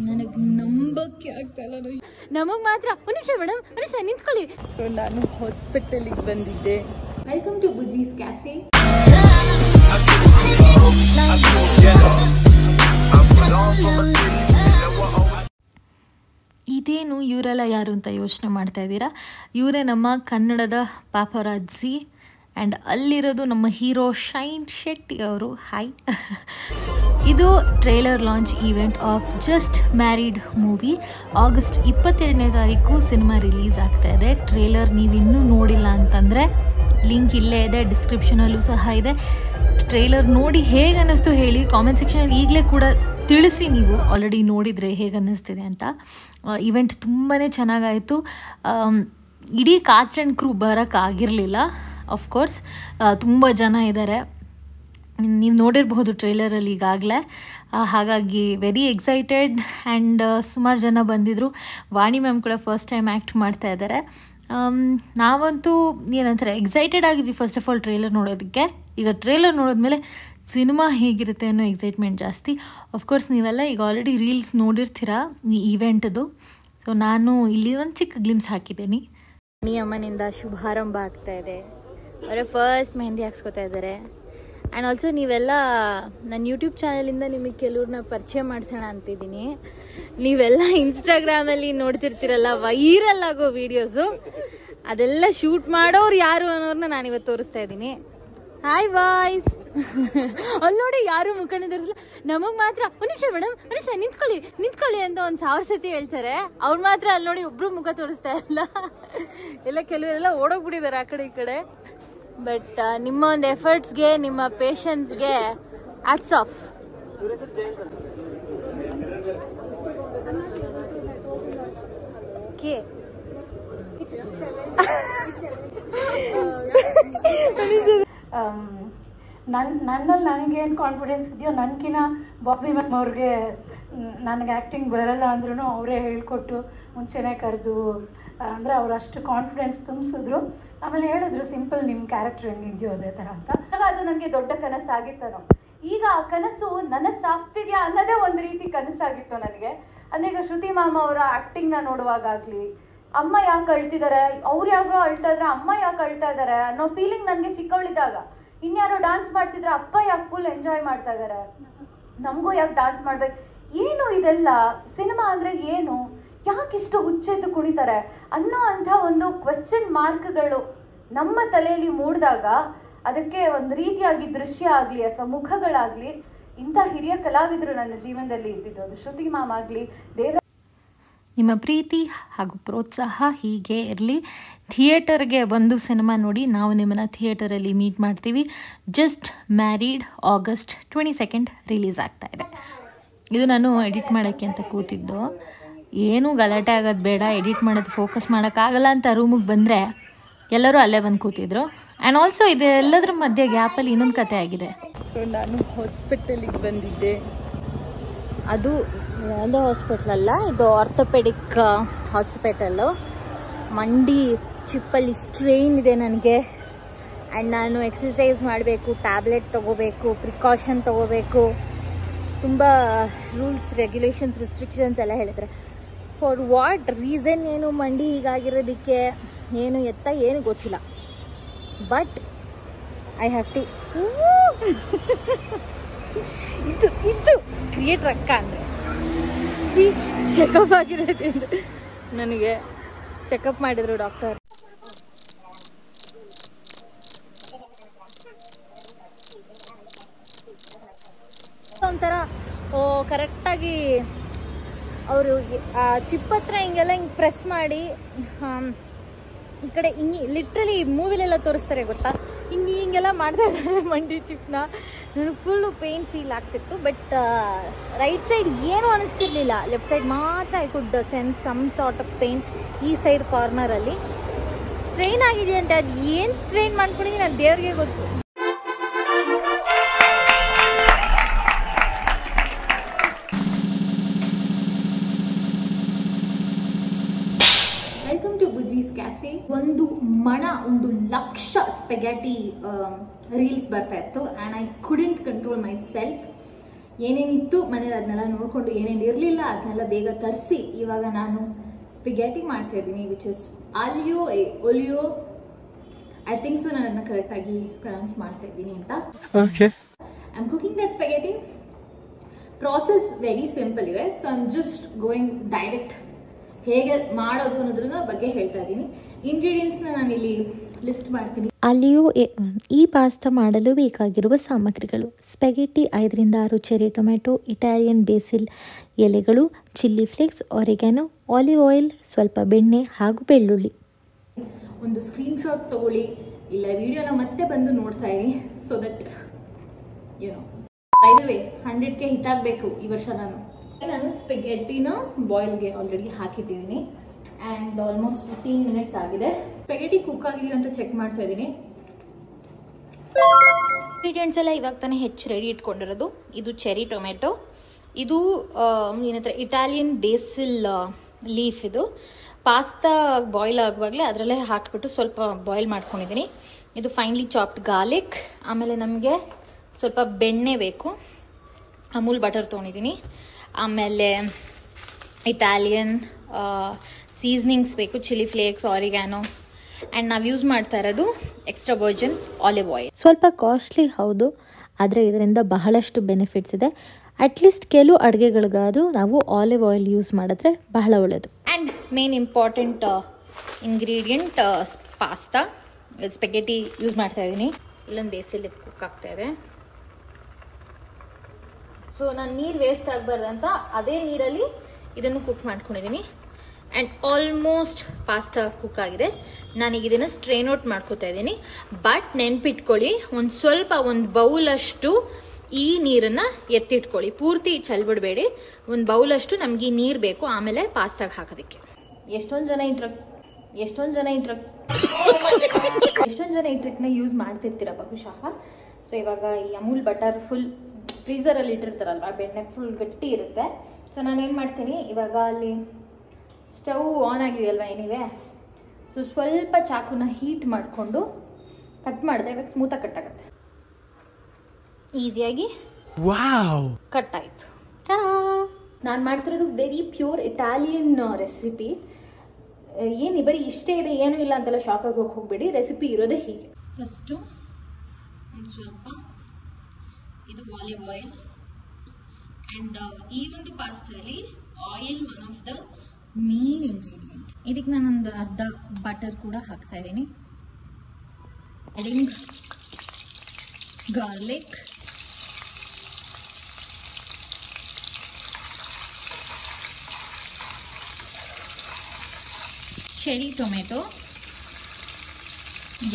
ನನಗೆ ನಂಬಕ್ಕೆ ಆಗ್ತಾ ಇಲ್ಲ. ನಮಗ್ ಮಾತ್ರ ಒಂದು ನಿಮಿಷ ಮೇಡಮ್, ಒಂದು ನಿಮಿಷ ನಿಂತ್ಕೊಳ್ಳಿ. ನಾನು ಹಾಸ್ಪಿಟಲಿಗೆ ಬಂದಿದ್ದೆ. Welcome to Bujji's cafe. ಇದೇನು ಇವರೆಲ್ಲ ಯಾರು ಅಂತ ಯೋಚನೆ ಮಾಡ್ತಾ ಇದ್ದೀರಾ? ಇವರೇ ನಮ್ಮ ಕನ್ನಡದ ಪಾಪರಾಜ್ಜಿ. ಆ್ಯಂಡ್ ಅಲ್ಲಿರೋದು ನಮ್ಮ ಹೀರೋ ಶೈನ್ ಶೆಟ್ಟಿ ಅವರು. ಹಾಯ್. ಇದು trailer launch event of Just Married movie. August 22ನೇ ತಾರೀಕು ಸಿನಿಮಾ ರಿಲೀಸ್ ಆಗ್ತಾ ಇದೆ. ಟ್ರೇಲರ್ ನೀವಿನ್ನೂ ನೋಡಿಲ್ಲ ಅಂತಂದರೆ ಲಿಂಕ್ ಇಲ್ಲೇ ಇದೆ, ಡಿಸ್ಕ್ರಿಪ್ಷನಲ್ಲೂ ಸಹ ಇದೆ. ಟ್ರೇಲರ್ ನೋಡಿ ಹೇಗೆ ಅನ್ನಿಸ್ತು ಹೇಳಿ ಕಾಮೆಂಟ್ ಸೆಕ್ಷನಲ್ಲಿ ಈಗಲೇ ಕೂಡ ತಿಳಿಸಿ. ನೀವು ಆಲ್ರೆಡಿ ನೋಡಿದರೆ ಹೇಗೆ ಅನ್ನಿಸ್ತಿದೆ ಅಂತ. ಇವೆಂಟ್ ತುಂಬಾ ಚೆನ್ನಾಗಾಯಿತು. ಇಡೀ ಕಾಸ್ಟ್ ಆ್ಯಂಡ್ ಕ್ರೂ ಬರೋಕ್ಕಾಗಿರಲಿಲ್ಲ. ಆಫ್ಕೋರ್ಸ್ ತುಂಬ ಜನ ಇದ್ದಾರೆ, ನೀವು ನೋಡಿರಬಹುದು ಟ್ರೇಲರಲ್ಲಿ ಈಗಾಗಲೇ. ಹಾಗಾಗಿ ವೆರಿ ಎಕ್ಸೈಟೆಡ್. ಆ್ಯಂಡ್ ಸುಮಾರು ಜನ ಬಂದಿದ್ದರು. ವಾಣಿ ಮ್ಯಾಮ್ ಕೂಡ ಫಸ್ಟ್ ಟೈಮ್ ಆ್ಯಕ್ಟ್ ಮಾಡ್ತಾ ಇದ್ದಾರೆ. ನಾವಂತೂ ಏನಂತಾರೆ ಎಕ್ಸೈಟೆಡ್ ಆಗಿದ್ವಿ ಫಸ್ಟ್ ಆಫ್ ಆಲ್ ಟ್ರೇಲರ್ ನೋಡೋದಕ್ಕೆ. ಈಗ ಟ್ರೇಲರ್ ನೋಡಿದ್ಮೇಲೆ ಸಿನಿಮಾ ಹೇಗಿರುತ್ತೆ ಅನ್ನೋ ಎಕ್ಸೈಟ್ಮೆಂಟ್ ಜಾಸ್ತಿ. ಆಫ್ಕೋರ್ಸ್ ನೀವೆಲ್ಲ ಈಗ ಆಲ್ರೆಡಿ ರೀಲ್ಸ್ ನೋಡಿರ್ತೀರ ಈ ಈವೆಂಟ್ದು. ಸೊ ನಾನು ಇಲ್ಲಿ ಒಂದು ಚಿಕ್ಕ ಗ್ಲಿಮ್ಸ್ ಹಾಕಿದ್ದೀನಿ. ಅಮ್ಮನಿಂದ ಶುಭಾರಂಭ ಆಗ್ತಾ ಇದೆ. ಅವರ ಫಸ್ಟ್ ಮೆಹಂದಿ ಹಾಕ್ಸ್ಕೊತಾ ಇದ್ದಾರೆ. ಆ್ಯಂಡ್ ಆಲ್ಸೋ ನೀವೆಲ್ಲ ನನ್ನ ಯೂಟ್ಯೂಬ್ ಚಾನಲಿಂದ ನಿಮಗೆ ಕೆಲವ್ರನ್ನ ಪರಿಚಯ ಮಾಡಿಸೋಣ ಅಂತಿದ್ದೀನಿ. ನೀವೆಲ್ಲ ಇನ್ಸ್ಟಾಗ್ರಾಮಲ್ಲಿ ನೋಡ್ತಿರ್ತೀರಲ್ಲ ವೈರಲ್ ಆಗೋ ವೀಡಿಯೋಸು, ಅದೆಲ್ಲ ಶೂಟ್ ಮಾಡೋರು ಯಾರು ಅನ್ನೋರನ್ನ ನಾನಿವತ್ತು ತೋರಿಸ್ತಾ ಇದ್ದೀನಿ. Hi boys. ಅಲ್ಲಿ ನೋಡಿ ಯಾರು ಮುಖನೇ ತೋರಿಸಲ್ಲ. ನಮಗೆ ಮಾತ್ರ ಒಂದು ನಿಮಿಷ ಮೇಡಮ್, ಒಂದು ನಿಮಿಷ ನಿಂತ್ಕೊಳ್ಳಿ ಅಂತ 1000 ಸತಿ ಹೇಳ್ತಾರೆ. ಅವ್ರು ಮಾತ್ರ ಅಲ್ಲಿ ನೋಡಿ ಒಬ್ರು ಮುಖ ತೋರಿಸ್ತಾ ಇಲ್ಲ. ಎಲ್ಲ ಕೆಲವರೆಲ್ಲ ಓಡೋಗ್ಬಿಟ್ಟಿದ್ದಾರೆ ಆ ಕಡೆ ಈ ಕಡೆ. ಬಟ್ ನಿಮ್ಮ ಒಂದು ಎಫರ್ಟ್ಸ್ಗೆ, ನಿಮ್ಮ ಪೇಷನ್ಸ್ಗೆ ಹ್ಯಾಟ್ಸ್ ಆಫ್. ಓಕೆ, ನನ್ನಲ್ಲಿ ನನಗೇನು ಕಾನ್ಫಿಡೆನ್ಸ್ ಇದೆಯೋ ನನಗಿನ್ನ ಬಾಬಿ ಮ್ಯಾಮ್ ಅವ್ರಿಗೆ ನನಗೆ ಆ್ಯಕ್ಟಿಂಗ್ ಬರಲ್ಲ ಅಂದ್ರೂ ಅವರೇ ಹೇಳ್ಕೊಟ್ಟು ಮುಂಚೆನೇ ಕರೆದು ಅಂದರೆ ಅವ್ರು ಅಷ್ಟು ಕಾನ್ಫಿಡೆನ್ಸ್ ತುಂಬಿಸಿದ್ರು. ಆಮೇಲೆ ಹೇಳಿದ್ರು ಸಿಂಪಲ್ ನಿಮ್ಮ ಕ್ಯಾರೆಕ್ಟರ್ ಹೆಂಗಿದೆಯೋ ಅದೇ ಥರ ಅಂತ. ಅದು ನನಗೆ ದೊಡ್ಡ ಕನಸಾಗಿತ್ತನೋ. ಈಗ ಆ ಕನಸು ನನಸಾಗ್ತಿದೆಯಾ ಅನ್ನೋದೇ ಒಂದು ರೀತಿ ಕನಸಾಗಿತ್ತು ನನಗೆ. ಅಂದರೆ ಈಗ ಶ್ರುತಿ ಮ್ಯಾಮ್ ಅವರ ಆ್ಯಕ್ಟಿಂಗ್ನ ನೋಡುವಾಗಲಿ, ಅಮ್ಮ ಯಾಕೆ ಅಳ್ತಿದ್ದಾರೆ, ಅವ್ರು ಯಾರೋ ಅಳ್ತಾ ಇದ್ರೆ ಅಮ್ಮ ಯಾಕೆ ಅಳ್ತಾ ಇದ್ದಾರೆ ಅನ್ನೋ ಫೀಲಿಂಗ್ ನನಗೆ ಚಿಕ್ಕವಳಿದ್ದಾಗ. ಇನ್ಯಾರೋ ಡ್ಯಾನ್ಸ್ ಮಾಡ್ತಿದ್ರೆ ಅಪ್ಪ ಯಾಕೆ ಫುಲ್ ಎಂಜಾಯ್ ಮಾಡ್ತಾ ಇದ್ದಾರೆ, ನಮಗೂ ಯಾಕೆ ಡ್ಯಾನ್ಸ್ ಮಾಡ್ಬೇಕು, ಏನು ಇದೆಲ್ಲ ಸಿನಿಮಾ ಅಂದರೆ ಏನು, ಯಾಕಿಷ್ಟು ಹುಚ್ಚೆದ್ದು ಕುಣಿತಾರೆ ಅನ್ನೋ ಅಂಥ ಒಂದು ಕ್ವೆಶ್ಚನ್ ಮಾರ್ಕ್ಗಳು ನಮ್ಮ ತಲೆಯಲ್ಲಿ ಮೂಡಿದಾಗ ಅದಕ್ಕೆ ಒಂದು ರೀತಿಯಾಗಿ ದೃಶ್ಯ ಆಗಲಿ ಅಥವಾ ಮುಖಗಳಾಗಲಿ ಇಂಥ ಹಿರಿಯ ಕಲಾವಿದರು ನನ್ನ ಜೀವನದಲ್ಲಿ ಇದ್ದಿದ್ದು. ಅದು ಶ್ರುತಿ ಮ್ಯಾಮ್ ಆಗಲಿ, ದೇವರ ನಿಮ್ಮ ಪ್ರೀತಿ ಹಾಗೂ ಪ್ರೋತ್ಸಾಹ ಹೀಗೆ ಇರಲಿ. ಥಿಯೇಟರ್ಗೆ ಬಂದು ಸಿನಿಮಾ ನೋಡಿ. ನಾವು ನಿಮ್ಮನ್ನು ಥಿಯೇಟರಲ್ಲಿ ಮೀಟ್ ಮಾಡ್ತೀವಿ. ಜಸ್ಟ್ ಮ್ಯಾರಿಡ್ ಆಗಸ್ಟ್ 22 ರಿಲೀಸ್ ಆಗ್ತಾ ಇದೆ. ಇದು ನಾನು ಎಡಿಟ್ ಮಾಡೋಕ್ಕೆ ಅಂತ ಕೂತಿದ್ದು. ಏನೂ ಗಲಾಟೆ ಆಗೋದು ಬೇಡ, ಎಡಿಟ್ ಮಾಡೋದು ಫೋಕಸ್ ಮಾಡೋಕ್ಕಾಗಲ್ಲ ಅಂತ ರೂಮಿಗೆ ಬಂದರೆ ಎಲ್ಲರೂ ಅಲ್ಲೇ ಬಂದು ಕೂತಿದ್ರು. ಆ್ಯಂಡ್ ಆಲ್ಸೋ ಇದೆಲ್ಲದ್ರ ಮಧ್ಯೆ ಗ್ಯಾಪಲ್ಲಿ ಇನ್ನೊಂದು ಕತೆ ಆಗಿದೆ. ಸೊ ನಾನು ಹಾಸ್ಪಿಟಲಿಗೆ ಬಂದಿದ್ದೆ. ಅದು ಯಾವುದೋ ಹಾಸ್ಪಿಟ್ಲ್ ಅಲ್ಲ, ಇದು ಆರ್ಥೋಪೆಡಿಕ್ ಹಾಸ್ಪಿಟಲ್ಲು. ಮಂಡಿ ಚಿಪ್ಪಲ್ಲಿ ಸ್ಟ್ರೈನ್ ಇದೆ ನನಗೆ. ಆ್ಯಂಡ್ ನಾನು ಎಕ್ಸಸೈಸ್ ಮಾಡಬೇಕು, ಟ್ಯಾಬ್ಲೆಟ್ ತೊಗೋಬೇಕು, ಪ್ರಿಕಾಷನ್ ತೊಗೋಬೇಕು. ತುಂಬ ರೂಲ್ಸ್, ರೆಗ್ಯುಲೇಷನ್ಸ್, ರಿಸ್ಟ್ರಿಕ್ಷನ್ಸ್ ಎಲ್ಲ ಹೇಳಿದ್ರೆ. ಫಾರ್ ವಾಟ್ ರೀಸನ್, ಏನು ಮಂಡಿ ಹೀಗಾಗಿರೋದಕ್ಕೆ ಏನು ಎತ್ತ ಏನು ಗೊತ್ತಿಲ್ಲ. ಬಟ್ ಐ ಹ್ಯಾವ್ ಟು ಇದು ಕ್ರಿಯೇಟರ್ ಅಕ್ಕ ಅಂದರೆ ಚೆಕಪ್ ಆಗಿರೋದ್ರಿಂದ ನನಗೆ ಚೆಕಪ್ ಮಾಡಿದ್ರು ಡಾಕ್ಟರ್. ಒಂಥರ ಕರೆಕ್ಟಾಗಿ ಅವರು ಚಿಪ್ ಹತ್ರ ಹಿಂಗೆಲ್ಲ ಹಿಂಗೆ ಪ್ರೆಸ್ ಮಾಡಿ ಈ ಕಡೆ ಹಿಂಗೆ ಲಿಟ್ರಲಿ ಮೂವಿಲೆಲ್ಲ ತೋರಿಸ್ತಾರೆ ಗೊತ್ತಾ, ಹಿಂಗೆಲ್ಲ ಮಾಡ್ತಾ ಇದ್ದಾರೆ ಮಂಡಿ ಚಿಪ್ನ. ನನಗೆ ಫುಲ್ಲು ಪೇಯ್ನ್ ಫೀಲ್ ಆಗ್ತಿತ್ತು. ಬಟ್ ರೈಟ್ ಸೈಡ್ ಏನೂ ಅನಿಸ್ತಿರ್ಲಿಲ್ಲ, ಲೆಫ್ಟ್ ಸೈಡ್ ಮಾತ್ರ I could sense some sort of pain. ಈ ಸೈಡ್ ಕಾರ್ನರಲ್ಲಿ ಸ್ಟ್ರೈನ್ ಆಗಿದೆ ಅಂತ. ಅದು ಏನು ಸ್ಟ್ರೈನ್ ಮಾಡ್ಕೊಂಡಿದ್ದೀನಿ ಅದು ದೇವ್ರಿಗೆ ಗೊತ್ತು. Welcome to Bujji's cafe. ಒಂದು ಮಣ, ಒಂದು ಲಕ್ಷ ಲಕ್ಷ ಸ್ಪೆಗ್ಯಾಟಿ ರೀಲ್ಸ್ ಬರ್ತಾ ಇತ್ತು and I couldn't control myself. ಏನೇನಿತ್ತು ಮನೇಲಿ ಅದನ್ನೆಲ್ಲ ನೋಡಿಕೊಂಡು ಏನೇನು ಇರಲಿಲ್ಲ ಅದನ್ನೆಲ್ಲ ಬೇಗ ತರಿಸಿ ಇವಾಗ ನಾನು ಸ್ಪೆಗ್ಯಾಟಿ ಮಾಡ್ತಾ ಇದ್ದೀನಿ, which is olio. I think so ನಾನು ಅದನ್ನ ಕರೆಕ್ಟಾಗಿ ಪ್ರೊನೌನ್ಸ್ ಮಾಡ್ತಾ ಇದ್ದೀನಿ ಅಂತ. I am cooking that spaghetti. Process very simple ಇದೆ, so I am just going direct ಹೇಗೆ ಮಾಡೋದು ಅನ್ನೋದ್ರ ಬಗ್ಗೆ ಹೇಳ್ತಾ ಇದ್ದೀನಿ. ಇಂಗ್ರೀಡಿಯೆಂಟ್ಸ್ನ ನಾನು ಇಲ್ಲಿ ಲಿಸ್ಟ್ ಮಾಡ್ತೀನಿ. ಈ ಪಾಸ್ತಾ ಮಾಡಲು ಬೇಕಾಗಿರುವ ಸಾಮಗ್ರಿಗಳು: spaghetti 5-6 cherry tomato, Italian basil ಎಲೆಗಳು, chilli flakes, oregano, olive oil, ಸ್ವಲ್ಪ ಬೆಣ್ಣೆ ಹಾಗೂ ಬೆಳ್ಳುಳ್ಳಿ. ಒಂದು ಸ್ಕ್ರೀನ್ ಶಾಟ್ ತಗೊಳ್ಳಿ, ಇಲ್ಲ ವಿಡಿಯೋನ ಮತ್ತೆ ಬಂದು ನೋಡ್ತಾ ಇರಿ, so that by the way 100K hit ಆಗಬೇಕು ಈ ವರ್ಷ. ನಾನು ಸ್ಪೆಗೆಟಿನ ಬಾಯ್ಲ್ಗೆ ಆಲ್ರೆಡಿ ಹಾಕಿಟ್ಟಿದ್ದೀನಿ ಆ್ಯಂಡ್ ಆಲ್ಮೋಸ್ಟ್ 15 ಮಿನಿಟ್ಸ್ ಆಗಿದೆ. ಸ್ಪೆಗೆಟಿ ಕುಕ್ ಆಗಿದೆಯೋ ಅಂತ ಚೆಕ್ ಮಾಡ್ತಾ ಇದ್ದೀನಿ. ಇಂಗ್ರೀಡಿಯೆಂಟ್ಸ್ ಎಲ್ಲ ಇವಾಗ ತಾನೇ ಹೆಚ್ಚು ರೆಡಿ ಇಟ್ಕೊಂಡಿರೋದು. ಇದು ಚೆರಿ ಟೊಮೆಟೊ, ಇದು ಏನಂತಾರೆ ಇಟಾಲಿಯನ್ ಬೇಸಿಲ್ ಲೀಫ್. ಇದು ಪಾಸ್ತಾ ಬಾಯ್ಲ್ ಆಗುವಾಗಲೇ ಅದರಲ್ಲೇ ಹಾಕಿಬಿಟ್ಟು ಸ್ವಲ್ಪ ಬಾಯ್ಲ್ ಮಾಡ್ಕೊಂಡಿದ್ದೀನಿ. ಇದು ಫೈನ್ಲಿ ಚಾಪ್ಡ್ ಗಾರ್ಲಿಕ್. ಆಮೇಲೆ ನಮಗೆ ಸ್ವಲ್ಪ ಬೆಣ್ಣೆ ಬೇಕು, ಅಮೂಲ್ ಬಟರ್ ತೊಗೊಂಡಿದ್ದೀನಿ. ಆಮೇಲೆ ಇಟಾಲಿಯನ್ ಸೀಸನಿಂಗ್ಸ್ ಬೇಕು, ಚಿಲ್ಲಿ ಫ್ಲೇಕ್ಸ್, ಆರಿಗ್ಯಾನೋ, ಆ್ಯಂಡ್ ನಾವು ಯೂಸ್ ಮಾಡ್ತಾ ಇರೋದು ಎಕ್ಸ್ಟ್ರಾ ವರ್ಜಿನ್ ಆಲಿವ್ ಆಯಿಲ್. ಸ್ವಲ್ಪ ಕಾಸ್ಟ್ಲಿ ಹೌದು, ಆದರೆ ಇದರಿಂದ ಬಹಳಷ್ಟು ಬೆನಿಫಿಟ್ಸ್ ಇದೆ. ಅಟ್ಲೀಸ್ಟ್ ಕೆಲವು ಅಡುಗೆಗಳಿಗಾದರೂ ನಾವು ಆಲಿವ್ ಆಯಿಲ್ ಯೂಸ್ ಮಾಡಿದ್ರೆ ಬಹಳ ಒಳ್ಳೆಯದು. And main important ingredient pasta, spaghetti use ಮಾಡ್ತಾ ಇದ್ದೀನಿ. ಇಲ್ಲೊಂದು ಬೇಸಿಲ್ ಕುಕ್ ಆಗ್ತಾ ಇದೆ. ಸೊ ನಾನು ನೀರು ವೇಸ್ಟ್ ಆಗಬಾರ್ದು ಅಂತ ಅದೇ ನೀರಲ್ಲಿ ಇದನ್ನು ಕುಕ್ ಮಾಡ್ಕೊಂಡಿದ್ದೀನಿ. ಆ್ಯಂಡ್ ಆಲ್ಮೋಸ್ಟ್ ಪಾಸ್ತಾ ಕುಕ್ ಆಗಿದೆ. ನಾನೀಗ ಇದನ್ನು ಸ್ಟ್ರೈನ್ ಔಟ್ ಮಾಡ್ಕೋತಾ ಇದ್ದೀನಿ. ಬಟ್ ನೆನ್ಪಿಟ್ಕೊಳ್ಳಿ, ಒಂದು ಬೌಲಷ್ಟು ಈ ನೀರನ್ನು ಎತ್ತಿಟ್ಕೊಳ್ಳಿ, ಪೂರ್ತಿ ಚೆಲ್ಬಿಡಬೇಡಿ. ಒಂದು ಬೌಲಷ್ಟು ನಮ್ಗೆ ಈ ನೀರು ಬೇಕು ಆಮೇಲೆ ಪಾಸ್ತಾಗೆ ಹಾಕೋದಕ್ಕೆ. ಎಷ್ಟೊಂದು ಜನ ಈ ಟ್ರಿಕ್ನ ಯೂಸ್ ಮಾಡ್ತಿರ್ತೀರ ಬಹುಶಃ. ಸೊ ಇವಾಗ ಈ ಅಮೂಲ್ ಬಟರ್ ಫುಲ್ ಫ್ರೀಸರಲ್ಲಿ ಇಟ್ಟಿರ್ತಾರಲ್ವ, ಬೆಣ್ಣೆ ಫುಲ್ ಗಟ್ಟಿ ಇರುತ್ತೆ. ಸೊ ನಾನೇನು ಮಾಡ್ತೀನಿ, ಇವಾಗ ಅಲ್ಲಿ ಸ್ಟವ್ ಆನ್ ಆಗಿದೆಯಲ್ವ ಏನಿವೆ, ಸೊ ಸ್ವಲ್ಪ ಚಾಕುನ ಹೀಟ್ ಮಾಡಿಕೊಂಡು ಕಟ್ ಮಾಡಿದೆ. ಇವಾಗ ಸ್ಮೂತಾಗಿ ಕಟ್ ಆಗುತ್ತೆ, ಈಸಿಯಾಗಿ ಕಟ್ ಆಯಿತು. ನಾನು ಮಾಡ್ತಿರೋದು ವೆರಿ ಪ್ಯೂರ್ ಇಟಾಲಿಯನ್ ರೆಸಿಪಿ. ಏನು ಬರೀ ಇಷ್ಟೇ ಇದೆ ಏನೂ ಇಲ್ಲ ಅಂತೆಲ್ಲ ಶಾಕ್ ಆಗಿ ಹೋಗ್ಬೇಡಿ. ರೆಸಿಪಿ ಇರೋದೇ ಹೀಗೆ. ಫಸ್ಟು ಸ್ವಲ್ಪ ಇದು ಆಲಿವ್ ಆಯಿಲ್. ಆ್ಯಂಡ್ ಈ ಒಂದು ಪಾಸ್ತಾದಲ್ಲಿ oil one of the main ingredient. ಇದಕ್ಕೆ ನಾನೊಂದು ಅರ್ಧ ಬಟರ್ ಕೂಡ ಹಾಕ್ತಾ ಇದ್ದೀನಿ. Adding garlic, cherry tomato.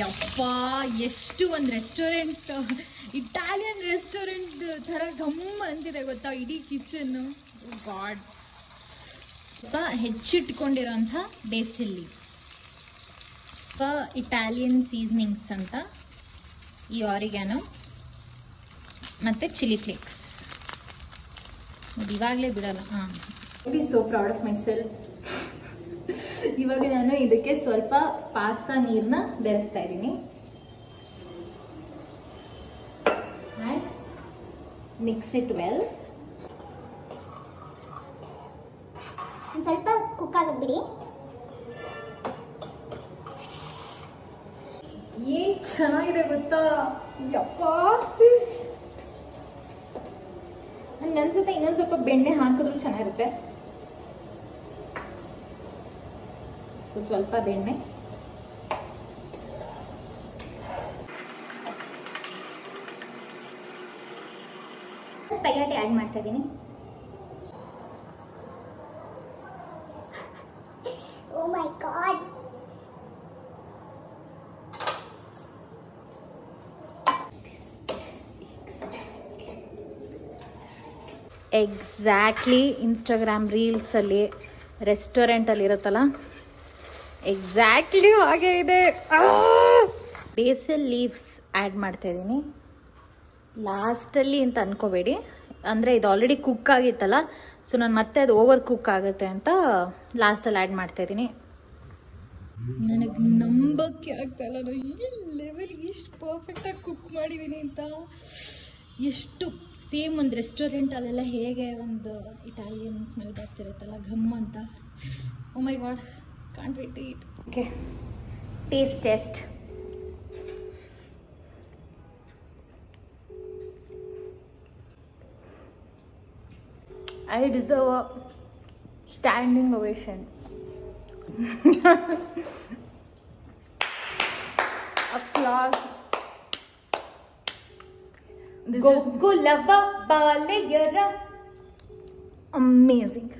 ಯಪ್ಪ, ಎಷ್ಟು ಒಂದು ರೆಸ್ಟೋರೆಂಟ್, ಇಟಾಲಿಯನ್ ರೆಸ್ಟೋರೆಂಟ್ ಥರ ಗಮ್ಮ ಅಂತಿದೆ ಗೊತ್ತಾ ಇಡೀ ಕಿಚನ್ನು. ಗಾಡ್. ಹೆಚ್ಚಿಟ್ಕೊಂಡಿರೋಂಥ ಬೇಸಿಲ್ ಲೀವ್ಸ್, ಇಟಾಲಿಯನ್ ಸೀಸನಿಂಗ್ಸ್ ಅಂತ ಈ ಆರಿಗ್ಯಾನೋ ಮತ್ತು ಚಿಲ್ಲಿ ಫ್ಲೇಕ್ಸ್. ಇವಾಗಲೇ ಬಿಡಲ್ಲ. So proud of myself. ಇವಾಗ ನಾನು ಇದಕ್ಕೆ ಸ್ವಲ್ಪ ಪಾಸ್ತಾ ನೀರನ್ನ ಬೆರೆಸ್ತಾ ಇದ್ದೀನಿ. Mix it well. ಸ್ವಲ್ಪ ಕುಕ್ ಆಗಬಿಡಿ. ಏನ್ ಚೆನ್ನಾಗಿದೆ ಗೊತ್ತಾ, ಯಪ್ಪ. ನಂಗೆ ಅನ್ಸುತ್ತೆ ಇನ್ನೊಂದು ಸ್ವಲ್ಪ ಬೆಣ್ಣೆ ಹಾಕಿದ್ರು ಚೆನ್ನಾಗಿರುತ್ತೆ. ಸೊ ಸ್ವಲ್ಪ ಬೆಣ್ಣೆ, ಸ್ಪೆಗೆಟಿ ಆ್ಯಡ್ ಮಾಡ್ತಾ ಇದ್ದೀನಿ. ಓ ಮೈ ಗಾಡ್. ಎಕ್ಸಾಕ್ಟ್ಲಿ ಇನ್ಸ್ಟಾಗ್ರಾಮ್ ರೀಲ್ಸಲ್ಲಿ ರೆಸ್ಟೋರೆಂಟಲ್ಲಿ ಇರುತ್ತಲ್ಲ, ಎಕ್ಸಾಕ್ಟ್ಲಿ ಹಾಗೆ ಇದೆ. ಬೇಸಿಲ್ ಲೀವ್ಸ್ ಆ್ಯಡ್ ಮಾಡ್ತಾ ಇದ್ದೀನಿ ಲಾಸ್ಟಲ್ಲಿ ಅಂತ ಅನ್ಕೋಬೇಡಿ. ಅಂದರೆ ಇದು ಆಲ್ರೆಡಿ ಕುಕ್ ಆಗಿತ್ತಲ್ಲ, ಸೊ ನಾನು ಮತ್ತೆ ಅದು ಓವರ್ ಕುಕ್ ಆಗುತ್ತೆ ಅಂತ ಲಾಸ್ಟಲ್ಲಿ ಆ್ಯಡ್ ಮಾಡ್ತಾ ಇದ್ದೀನಿ. ನನಗೆ ನಂಬಕ್ಕೆ ಆಗ್ತಾ ಇಲ್ಲ ನಾನು ಈ ಲೆವೆಲ್ ಎಷ್ಟು ಪರ್ಫೆಕ್ಟಾಗಿ ಕುಕ್ ಮಾಡಿದ್ದೀನಿ ಅಂತ. ಎಷ್ಟು ಸೇಮ್ ಒಂದು ರೆಸ್ಟೋರೆಂಟಲ್ಲೆಲ್ಲ ಹೇಗೆ ಒಂದು ಇಟಾಲಿಯನ್ ಸ್ಮೆಲ್ ಬರ್ತಿರುತ್ತಲ್ಲ ಘಮ್ ಅಂತ. Oh my God, can't wait to eat. Okay, taste. I deserve a standing ovation. Applause. This is Gogulava Balayara. Amazing.